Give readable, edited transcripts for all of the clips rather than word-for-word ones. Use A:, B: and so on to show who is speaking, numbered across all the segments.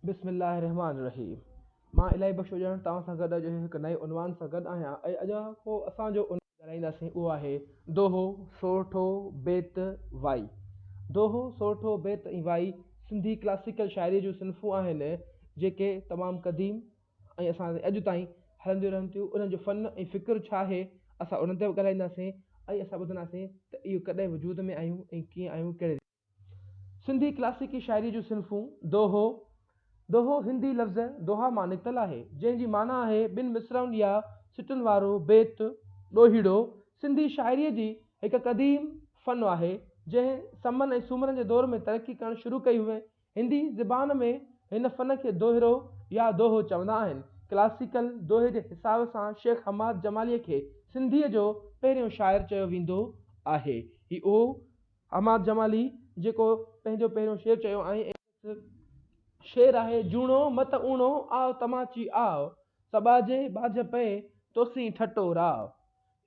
A: बिस्मिल्लाहिर्रहमानिर्रहीम। मां इलाही बख़्शो ॼाण तव्हां सां गॾु अॼु हिकु नए उनवान सां गॾु आहियां ऐं अॼु को असांजो ॻाल्हाईंदासीं उहो आहे दोहो, सोरठो, बेत, वाई। दोहो, सोरठो, बेत ऐं वाई सिंधी क्लासिकल शाइरी जूं सिन्फ़ूं आहिनि जेके तमामु क़दीम ऐं असां अॼु ताईं हलंदियूं रहनि थियूं। उन्हनि जो फ़न ऐं फ़िक्र छा आहे असां उन्हनि ते बि ॻाल्हाईंदासीं ऐं असां ॿुधंदासीं त इहो कॾहिं वजूद में आहियूं ऐं कीअं आहियूं कहिड़े। सिंधी क्लासिकी शाइरी जूं सिन्फ़ूं। दोहो। दोहो हिंदी लफ़्ज़ दोहा मां निकितल आहे जंहिंजी माना आहे ॿिनि मिसरनि या सिटुनि वारो बेत, ॾोहीड़ो। सिंधी शाइरीअ जी हिकु क़दीम फ़न आहे जंहिं समन ऐं सूमरनि जे दौर में तरक़ी करणु शुरू कई हुई। हिंदी ज़बान में हिन फ़न खे दोहिरो या दोहो चवंदा आहिनि। क्लासिकल दोहे जे हिसाब सां शेख हमाद जमालीअ खे सिंधीअ जो पहिरियों शाइर चयो वेंदो आहे। ही उहो हमाद जमाली जेको पंहिंजो पहिरियों शेर चयो ऐं शेर आहे जूणो मत ऊणो आओ तमाची आओ सबाजे बाज पए तोसी ठटो राव।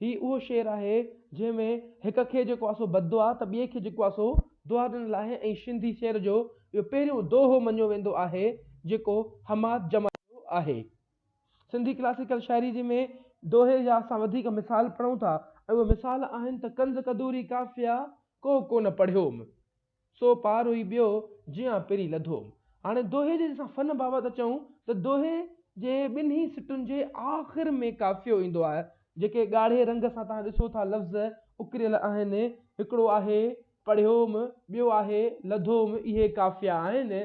A: ही उहो शेर आहे जंहिंमें हिक खे जेको आहे सो बदो आहे त ॿिए खे जेको आहे सो दुआ ॾिनल आहे ऐं सिंधी शेर जो इहो पहिरियों दोहो मञियो वेंदो आहे जेको हमाद जमाली जो आहे। सिंधी क्लासिकल शाइरी जी में दोहे जा असां वधीक मिसाल पढ़ूं था ऐं उहे मिसाल आहिनि त कंज़ कदूरी काफ़िया को कोन पढ़ियोम सो पार हुई ॿियो जियां पिरी लधोम। हाणे दोहे जे असां फ़न बाबति अचूं त दोहे जे ॿिन्ही सिटुनि जे आख़िर में काफ़ियो ईंदो आहे। जेके ॻाढ़े रंग सां तव्हां ॾिसो था लफ़्ज़ उकरियल आहिनि, हिकिड़ो आहे पढ़ियोम, ॿियो आहे लधोम, इहे काफ़िया आहिनि।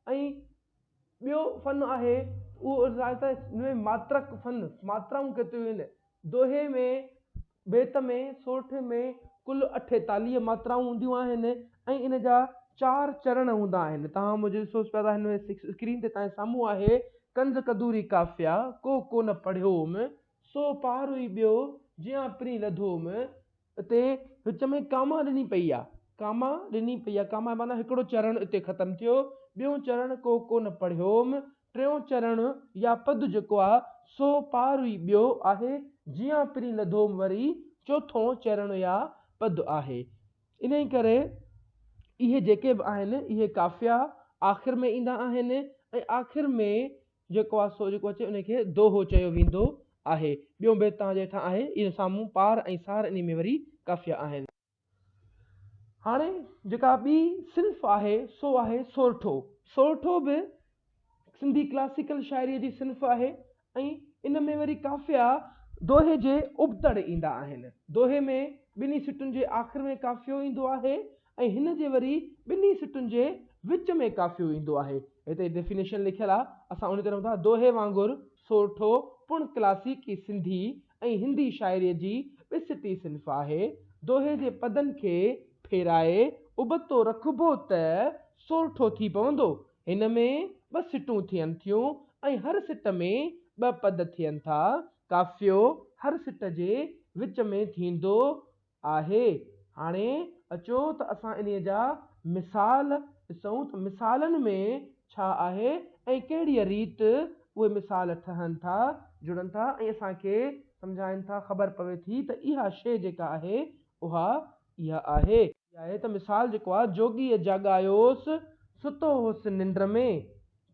A: ऐं ॿियो फ़न आहे उहो मात्रक फ़न, मात्राऊं केतिरियूं आहिनि। दोहे में, बेत में, सोठ में कुल 48 मात्राऊं हूंदियूं आहिनि ऐं इन जा 4 चरण हूंदा आहिनि। तव्हां मुंहिंजो ॾिसो पिया हिन में स्क्रीन ते तव्हांजे साम्हूं आहे कंज़ कदूरी काफ़िया को कोन पढ़ियोम सो पार हुई ॿियो जियां पिरी लधोम। हिते विच में कामा ॾिनी पई आहे, कामा ॾिनी पई आहे, कामा माना हिकिड़ो चरण हिते ख़तमु थियो, ॿियों चरण को कोन पढ़ियोम, टियों चरण या पद जेको आहे सो पार हुई ॿियो आहे जियां पिरी लधोम, वरी चोथों चरण या पद आहे। इन करे इहे जेके बि आहिनि इहे काफ़िया आख़िर में ईंदा आहिनि ऐं आख़िर में जेको आहे सो जेको अचे उनखे दोहो चयो वेंदो आहे। ॿियो बेत तव्हांजे हेठां आहे, इन साम्हूं पार ऐं सार, इन में वरी काफ़िया आहिनि। हाणे जेका ॿी सिन्फ़ आहे सो आहे सोरठो। सोरठो बि सिंधी क्लासिकल शाइरीअ जी सिन्फ़ आहे ऐं इन में वरी काफ़िया दोहे जे उबतड़ ईंदा आहिनि। दोहे में ॿिन्ही सिटुनि जे आख़िर में काफ़ियो ईंदो आहे ऐं हिन जे वरी ॿिन्ही सिटुनि जे विच में काफ़ियो ईंदो आहे। हिते डेफिनेशन लिखियल आहे, असां उन तरह था दोहे वांगुरु सोरठो पुण क्लासिकी सिंधी ऐं हिंदी शाइरीअ जी ॿिसटी सिन्फ़ आहे। दोहे जे पदनि खे फेराए उबतो रखिबो त सोरठो थी पवंदो। हिन में 2 सिटूं थियनि थियूं ऐं हर सिट में 2 पद थियनि था। काफ़ियो हर सिट जे विच में थींदो आहे। हाणे अचो त असां इन जा मिसाल ॾिसूं त मिसालनि में छा आहे ऐं कहिड़ी रीति उहे मिसाल ठहनि था, जुड़नि था ऐं असांखे सम्झाइनि था, ख़बर पवे थी त इहा शइ जेका आहे उहा इहा आहे त मिसाल जेको आहे जोगीअ जाॻायोसि सुतो हुउसि निंड में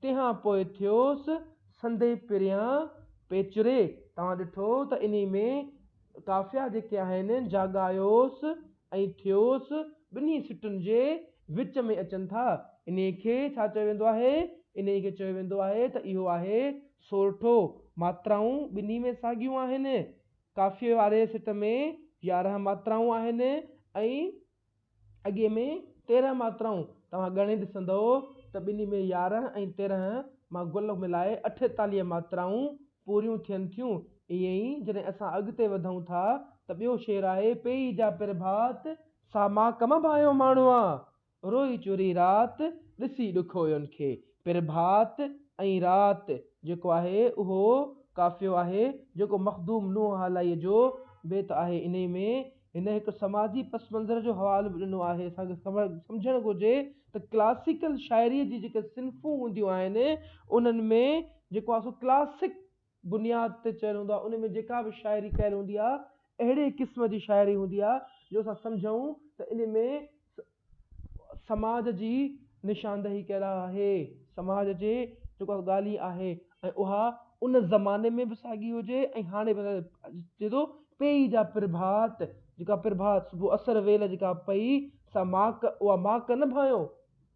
A: तंहिंखां पोइ थियोसि संदे पिरियां पेचरे। तव्हां ॾिठो त इन में काफ़िया जेके आहिनि जाॻायोसि ऐं थियोसि ॿिन्ही सिटुनि जे विच में अचनि था। इन खे छा चयो वेंदो आहे, इन खे चयो वेंदो आहे त इहो आहे सोरठो। मात्राऊं ॿिन्ही में साॻियूं आहिनि। काफ़िए वारे सिट में 11 मात्राऊं आहिनि ऐं अॻे में 13 मात्राऊं। तव्हां ॻणे ॾिसंदव त ॿिन्ही में 11 ऐं 13 मां कुल मिलाए 48 मात्राऊं पूरियूं थियनि थियूं। ईअं ई जॾहिं असां अॻिते वधूं था त ॿियो शेर आहे पेई जा प्रभात सामा कम भायो माण्हू आहे रोई चुरी राति ॾिसी ॾुखोयुनि खे। प्रभात ऐं राति जेको आहे उहो काफ़ियो आहे जेको मखदूम नूह अलाहीअ जो बेत आहे। इन में हिन हिकु समाजी पस मंज़र जो हवालो बि ॾिनो आहे। असांखे सम्झणु घुरिजे त क्लासिकल शाइरीअ जी जेके सिन्फ़ूं हूंदियूं आहिनि उन्हनि में जेको आहे सो क्लासिक बुनियाद ते चयलु हूंदो आहे। उन में जेका बि शाइरी कयल हूंदी आहे अहिड़े क़िस्म जी शाइरी हूंदी आहे जो असां सम्झूं त इन में समाज जी निशानदही कयल आहे, समाज जे जेको ॻाल्हि आहे ऐं उहा उन ज़माने में बि साॻी हुजे ऐं हाणे बि चए थो पेई जा प्रभात, जेका प्रभात सुबुह असर वेल जेका पई सा माक, उहा माक न भायो,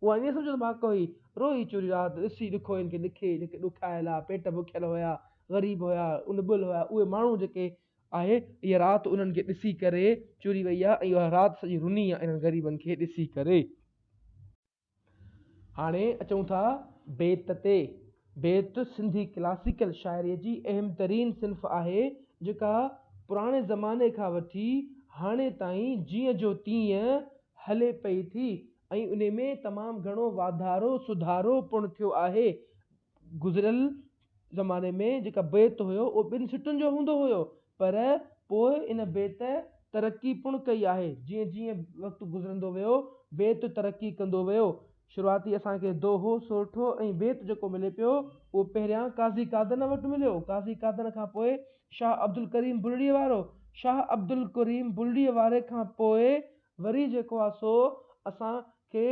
A: उहा ईअं सम्झो माक हुई, रोई चोरी राति ॾिसी ॾुखो हिनखे ॾिखे, जेके ॾुखायल आहे, पेट बुखियल हुया, ग़रीब हुया, उनबुल हुया, उहे माण्हू जेके आहे इहा राति उन्हनि खे ॾिसी करे चुरी वई आहे ऐं इहा राति सॼी रुनी आहे इन्हनि ग़रीबनि खे ॾिसी करे। हाणे अचूं था बेत ते। बेत सिंधी क्लासिकल शाइरीअ जी अहम तरीन सिन्फ़ आहे जेका पुराणे ज़माने खां वठी हाणे ताईं जीअं जो तीअं हले पई थी ऐं उन में तमामु घणो वाधारो सुधारो पिणु थियो आहे। गुज़िरियल ज़माने में जेका बेत हुयो उहो 2 सिटुनि जो हूंदो हुयो, पर पोइ इन बेत तरक़ी पिणु कई आहे। जीअं जीअं वक़्तु गुज़रंदो वियो बेत तरक़ी कंदो वियो। शुरूआती असांखे दोहो, सोठो ऐं बेत जेको मिले पियो उहो पहिरियां काज़ी कादन वटि मिलियो। काज़ी कादन खां पोइ शाह अब्दुल करीम बुलड़ीअ वारो, शाह अब्दुल करीम बुलड़ीअ वारे खां पोइ वरी जेको आहे सो असांखे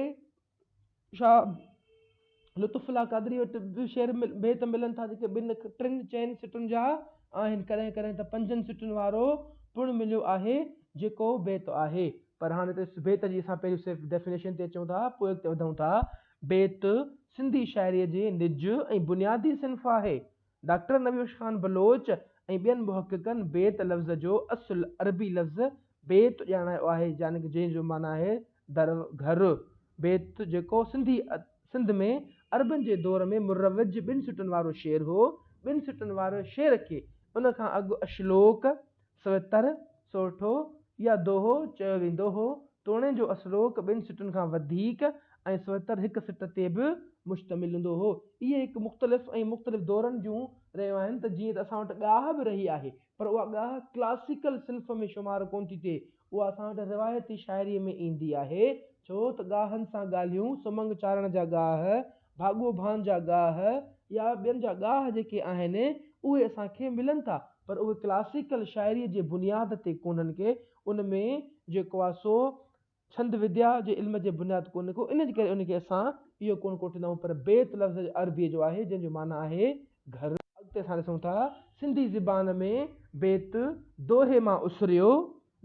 A: शाह लुत्फ़ुल्लाह क़ादरी वटि बि शेर बेत मिलनि था जेके 2-3 सिटुनि जा आहिनि। कॾहिं कॾहिं त 5 सिटुनि वारो पिणु मिलियो आहे जेको बेत आहे। पर हाणे त बेत जी असां पहिरियों सिर्फ़ु डेफिनेशन ते अचूं था, पोइ अॻिते वधूं था। बेत सिंधी शाइरीअ जे निज ऐं बुनियादी सिन्फ़ आहे। डॉक्टर नबीश ख़ान बलोच ऐं ॿियनि मुहक़िक़नि बेत लफ़्ज़ जो असुलु अरबी लफ़्ज़ बेत ॼाणायो आहे, यानी कि जंहिंजो माना आहे दर घर। बेत जेको सिंध में अरबनि जे दौर में मुरवज 2 सिटुनि वारो शेर हो। 2 सिटुनि वारे शेर खे उन खां अॻु अश्लोक, सवतर, सोठो या दोहो चयो वेंदो हो। तोणे जो अश्लोक 2 सिटुनि खां वधीक ऐं सवतर 1 सिट ते बि मुश्तमिल हूंदो हो। इहे हिकु मुख़्तलिफ़ दौरनि जूं रहियूं आहिनि। त जीअं त असां वटि ॻाह बि रही आहे, पर उहा ॻाह क्लासिकल सिन्फ़ में शुमार कोन थी थिए, उहा असां वटि रिवायती शाइरीअ में ईंदी आहे। छो त ॻाहनि सां ॻाल्हियूं, सुमंग चाढ़ण जा ॻाह, भाॻो भान जा ॻाह या ॿियनि जा ॻाह जेके आहिनि उहे असांखे मिलनि था, पर उहे क्लासिकल शाइरीअ जे बुनियाद ते कोन्हनि के। उन में जेको आहे सो छंद विद्या जे इल्म जे बुनियाद कोन्हे को, इन जे करे उनखे असां इहो कोन कोटींदा आहियूं। पर बेत लफ़्ज़ अरबीअ जो आहे जंहिंजो माना आहे घर। अॻिते असां ॾिसूं था सिंधी ज़बान में बेत दोहे मां उसरियो,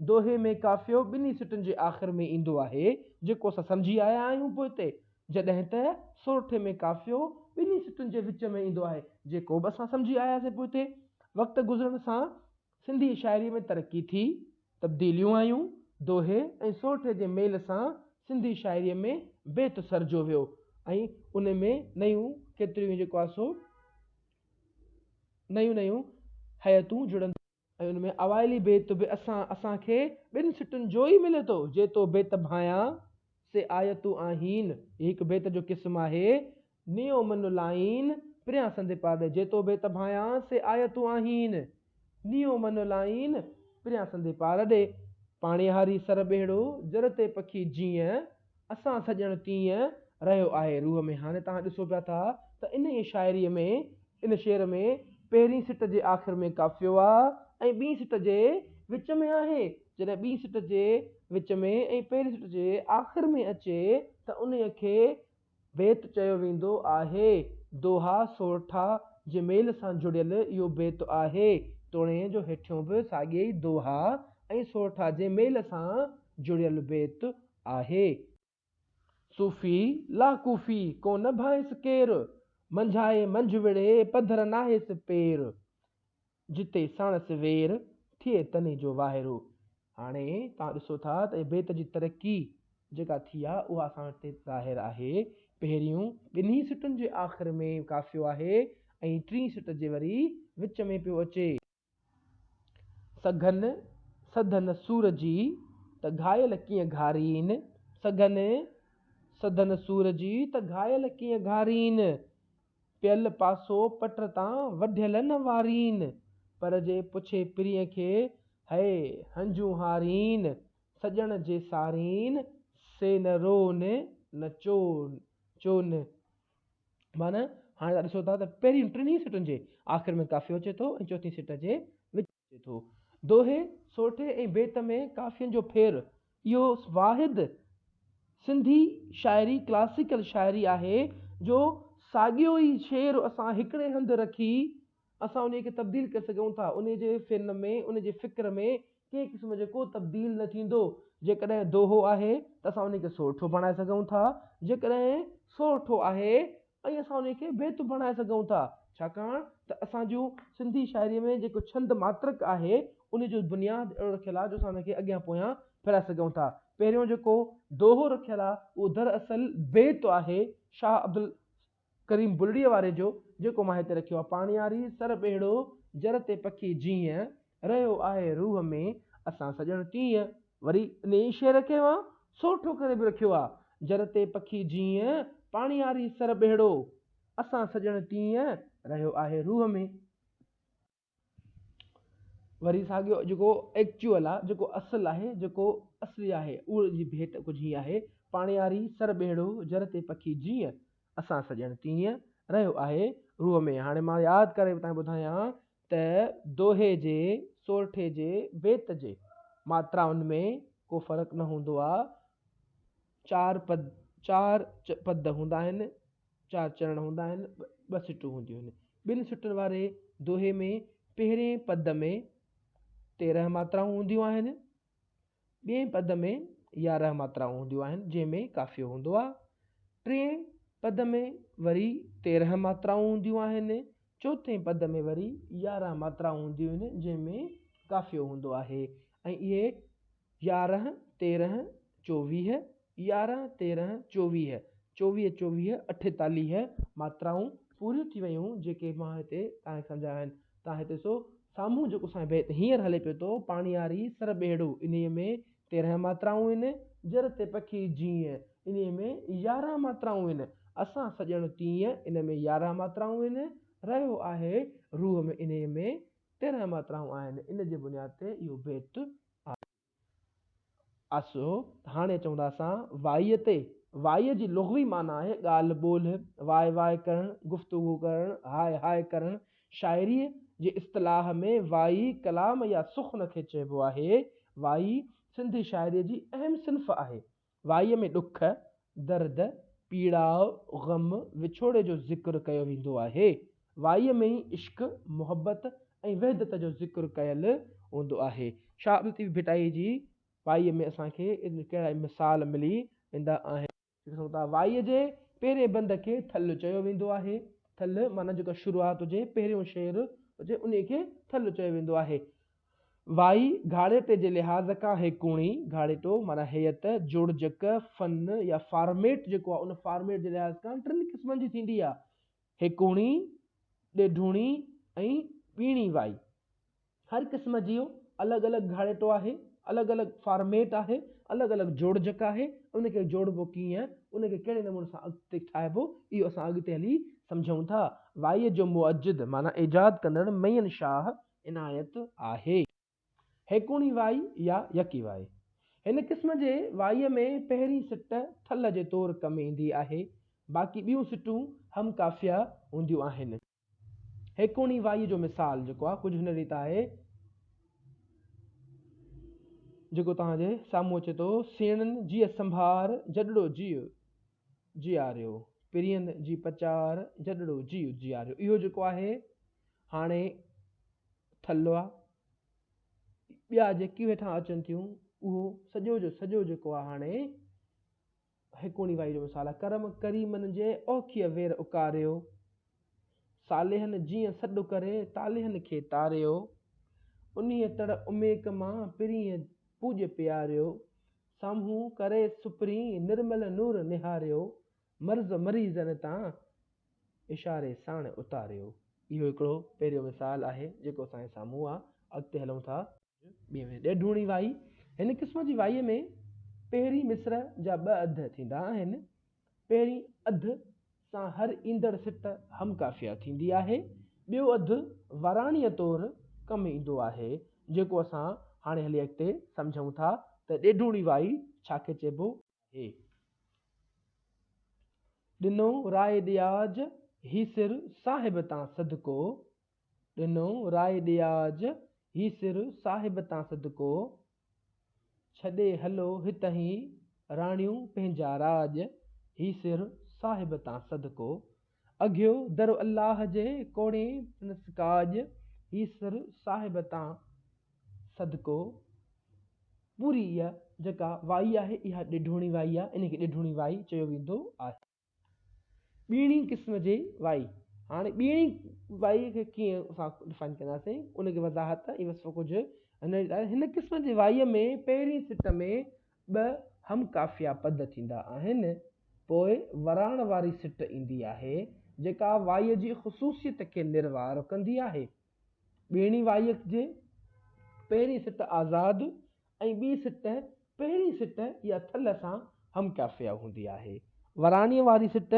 A: दोहे में काफ़ियो 2 सिटुनि जे आख़िर में ईंदो आहे जेको असां सम्झी आया आहियूं पोइ हिते। जॾहिं त सोठे में काफ़ियो 2 सिटुनि जे विच में ईंदो आहे जेको बि असां सम्झी आयासीं पोइ हिते। वक़्तु गुज़रण सां सिंधी शाइरीअ में तरक़ी थी, तब्दीलियूं आयूं। दोहे ऐं सोठे जे मेल सां सिंधी शाइरीअ में बेत सरजो वियो ऐं उन में नयूं केतिरियूं जेको आहे सो नयूं हयतूं जुड़नि ऐं उन में अवाइली बेत बि असांखे 2 सिटुनि जो ई मिले थो। जेतो बेत भायां से आयतूं आहिनि, हिकु बेत जो क़िस्म आहे। नियो मन लाइन प्रिया संदे पादे, जेतो बेत भायां से आयतूं आहिनि, नियो मन लाइन प्रिया संदे पादे। पाणी हारी सर ॿेड़ो जरते पखी जीअं, असां सॼण तीअं रहियो आहे रूह में। हाणे तव्हां ॾिसो पिया था त इन शाइरीअ में, इन शेर में पहिरीं सिट जे आख़िर में काफ़ियो आहे ऐं 2 सिट जे विच में आहे। जॾहिं 2 सिट जे विच में ऐं पहिरीं सिट जे आख़िर में अचे त उन खे बेत चयो वेंदो आहे। दोहा सोठा जे मेल सां जुड़ियल इहो बेत आहे। तोणे जो हेठियों बि साॻिए ई दोहा ऐं सोठा जे मेल सां जुड़ियल बेत आहे। सूफ़ी लाकूफ़ी को न भांइस केर, मंझाए मंझ विड़े पधर नाहेसि पेर, जिते साणस वेर थिए तने जो वाहिरो। हाणे तव्हां ॾिसो था त बेत जी तरक़ी जेका थी आहे उहा असां वटि ज़ाहिर आहे। पहिरियों 2 सिटुनि जे आख़िर में काफ़ियो आहे ऐं 3 सिट जे वरी विच में पियो अचे। सघन सधन सूर जी त घायल कीअं घारीन, सधन सूर जी त घायल कीअं घारीन, पियल पासो पट तां वढियल न वारीन, पर जे पुछे प्रिय खे है हंजूं हारीन, सॼण जे सारीन से न रोन न चोन। माना हाणे तव्हां ॾिसो था त पहिरीं 3 सिटुनि जे आख़िर में काफ़ियो अचे थो ऐं 4थी सिट जे विच अचे थो। दोहे, सोठे ऐं बेत में काफ़ियुनि जो फेर इहो वाहिद सिंधी शाइरी क्लासिकल शाइरी आहे जो साॻियो ई शेर असां हिकिड़े हंधि रखी असां उन खे तब्दील करे सघूं था। उन जे फ़िन में, उन जे फ़िक्र में कंहिं क़िस्म जो को तब्दील न थींदो। जेकॾहिं दोहो आहे त असां उन खे सोठो बणाए सघूं था, जेकॾहिं सोठो आहे ऐं असां उन खे बेत बणाए सघूं था। छाकाणि त असां जूं सिंधी शाइरीअ में जेको छंद मात्रक आहे उन जो बुनियादु अहिड़ो रखियलु आहे जो असां उनखे अॻियां पोयां फिराए सघूं था। पहिरियों जेको दोहो रखियलु आहे उहो दरअसल बेत आहे शाह अब्दुल करीम बुलड़ीअ वारे जो, जेको मां हिते रखियो आहे। पाणियारी सर ॿेड़ो जर ते पखी जीअं रहियो आहे रूह में असां सॼण तीअं। वरी इन ई शेर खे मां सोठो करे बि रखियो आहे, जर ते पखी जीअं पाणियारी सर ॿेड़ो असां सॼण तीअं रहियो आहे रूह में। वरी साॻियो जेको एक्चुअल आहे, जेको असुलु आहे, जेको असली आहे, उहो जी भेट कुझु हीअं आहे, पाणियारी सर ॿेड़ो जर ते पखी जीअं असां सॼण तीअं रहियो आहे रूह में। हाणे मां यादि करे तव्हांखे ॿुधायां त दोहे जे, सोरठे जे, बेत जे मात्राउनि में को फ़र्क़ु न हूंदो आहे। चार पद हूंदा आहिनि, 4 चरण हूंदा आहिनि, 2 सिटूं हूंदियूं आहिनि। 2 सिटुनि वारे दोहे में पहिरें पद में 13 मात्राऊं हूंदियूं आहिनि, ॿिएं पद में 11 मात्राऊं हूंदियूं आहिनि जंहिंमें काफ़ियो हूंदो आहे। टें पद में वरी 13 मात्राऊं हूंदियूं आहिनि, चौथे पद में वरी 11 मात्राऊं हूंदियूं आहिनि जंहिंमें काफ़ियो हूंदो आहे। ऐं इहे 11, 13, 24, 11, 13, 24, 24, 48 मात्राऊं पूरियूं थी वियूं जेके मां हिते तव्हांखे सम्झाया आहिनि। तव्हां हिते ॾिसो साम्हूं जेको असांजो बेत हींअर हले पियो थो, पाणियारी सर ॿेड़ो, इन में 13 मात्राऊं आहिनि, जर ते पखी जीअं इन में 11 मात्राऊं आहिनि, असां सॼण तीअं इन में 11 मात्राऊं आहिनि, रहियो आहे रूह में इन में 13 मात्राऊं आहिनि। इन जे बुनियाद ते इहो बेत आहे। असो हाणे चवंदा असां वाईअ ते। वाईअ जी लुग़वी माना आहे ॻाल्हि ॿोल, वाय वाय करणु, गुफ़्तगू करणु, हाय हाय करणु। शाइरीअ जे इस्तिलाह में वाई कलाम या सुख़्न खे चइबो आहे। वाई सिंधी शाइरीअ जी अहम सिन्फ़ आहे। वाईअ में ॾुख, दर्द, पीड़ाव, ग़म, विछोड़े जो ज़िक्र कयो वेंदो आहे। वाईअ में ई इश्क, मुहबत ऐं वहदत जो ज़िक्र कयल हूंदो आहे। शाह अब्दुल लतीफ़ भिटाई जी वाईअ में असांखे कहिड़ा मिसाल मिली वेंदा आहिनि। वाईअ जे पहिरें बंद खे थल चयो वेंदो आहे। थल माना जेका शुरूआत हुजे, पहिरियों शेर हुजे, उन खे थल चयो वेंदो आहे। वाई घाड़ेटे जे लिहाज़ खां हेकूणी, घाड़ेटो माना हेयत, जोड़जक, फन या फॉर्मेट जेको आहे उन फॉर्मेट जे लिहाज़ खां 3 क़िस्मनि जी थींदी आहे। हेकूणी, ॾेढूणी ऐं ॿीणी वाई। हर क़िस्म जी अलॻि अलॻि घाड़ेटो आहे, अलॻि अलॻि फॉर्मेट आहे, अलॻि अलॻि जोड़जक आहे। उनखे जोड़बो कीअं, उनखे कहिड़े नमूने सां अॻिते ठाहिबो, इहो असां अॻिते हली सम्झूं था। वाईअ जो मुअज्जिद माना ईजाद कंदड़ मय्यन शाह इनायत आहे। हेकूणी वाई या यकी वाई। हिन क़िस्म जे वाईअ में पहिरीं सिट थल जे तौरु कमु ईंदी आहे, बाक़ी ॿियूं सिटूं हम काफ़िया हूंदियूं आहिनि। हेकूणी वाईअ जो मिसाल जेको आहे कुझु हिन रीति आहे जेको तव्हांजे साम्हूं अचे थो। सेणनि जी संभार जॾड़ो जीउ जीआरियो, पिरियनि जी पचार जॾड़ो जीउ जीआरियो। इहो जेको आहे हाणे थल्लो आहे। ॿिया जेकी वेठा अचनि थियूं उहो सॼो जो सॼो जेको आहे हाणे हेकूणी वाई जो मिसाल आहे। करम करीमनि जे औखीअ वेर उकारियो, सालेहनि जीअं सॾु करे तालेहनि खे तारियो, उन्हीअ तड़ उमेक मां पिरीअ पूॼ पियारियो, साम्हूं करे सुपरी निर्मल नूर निहारियो, मर्ज़ मरीज़नि तां इशारे साण उतारियो। इहो हिकिड़ो पहिरियों मिसाल आहे जेको असांजे साम्हूं आहे। अॻिते हलूं था ॿिए में ॾेढूणी वाई। हिन क़िस्म जी वाईअ में पहिरीं मिस्र जा 2 अध थींदा आहिनि। पहिरीं अधु सां हर ईंदड़ सिट हम काफ़िया थींदी आहे। ॿियो अधु वराणीअ तौरु कमु ईंदो आहे, जेको असां हाणे हली अॻिते सम्झूं था त ॾेढूणी वाई छाखे चइबो आहे। ॾिनो राय ॾियाज ही सिर साहिब तां सदको, ॾिनो राय ॾियाज ही सिर साहिब तां सदको, छॾे हलो हितहीं राणियूं पंहिंजा राज ही सिर साहिब तां सदको। अघियो दर अल्लाह जे कोणे काज ही सर साहिब तां सदको पूरी इहा जेका वाई आहे इहा ॾिढोणी वाई आहे, इन खे ॾिढोणी वाई चयो वेंदो आहे। ॿीणी क़िस्म जी वाई, हाणे ॿीणी वाई खे कीअं असां डिफाइन कंदासीं, उनखे वज़ाहत ऐं वसफ़ कुझु हिन क़िस्म जी वाईअ में पहिरीं सिट में ॿ हम काफ़िया पद थींदा आहिनि, पोइ वराण वारी सिट ईंदी आहे जेका वाईअ जी ख़ुसूसियत खे निर्वार कंदी आहे। ॿीणी वाईअ जे पहिरीं सिट आज़ाद ऐं ॿी सिट पहिरीं सिट इहा थल सां हम काफ़िया हूंदी आहे। वराणीअ वारी सिट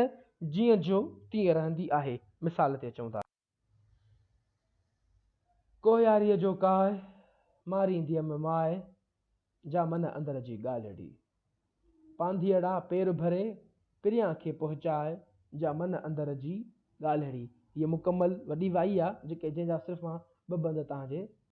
A: जीअं जो तीअं रहंदी आहे। मिसाल ते चऊं था, कोयारीअ जो काय मारींदीअ में माए जा मन अंदर जी ॻाल्हिड़ी, पांधीअड़ा पेर भरे पिरियां खे पहुचाए जा मन अंदर जी ॻाल्हिड़ी। हीअ मुकमल वॾी वाई आहे जंहिंजा सिर्फ़ु मां ॿ बंद तव्हांजे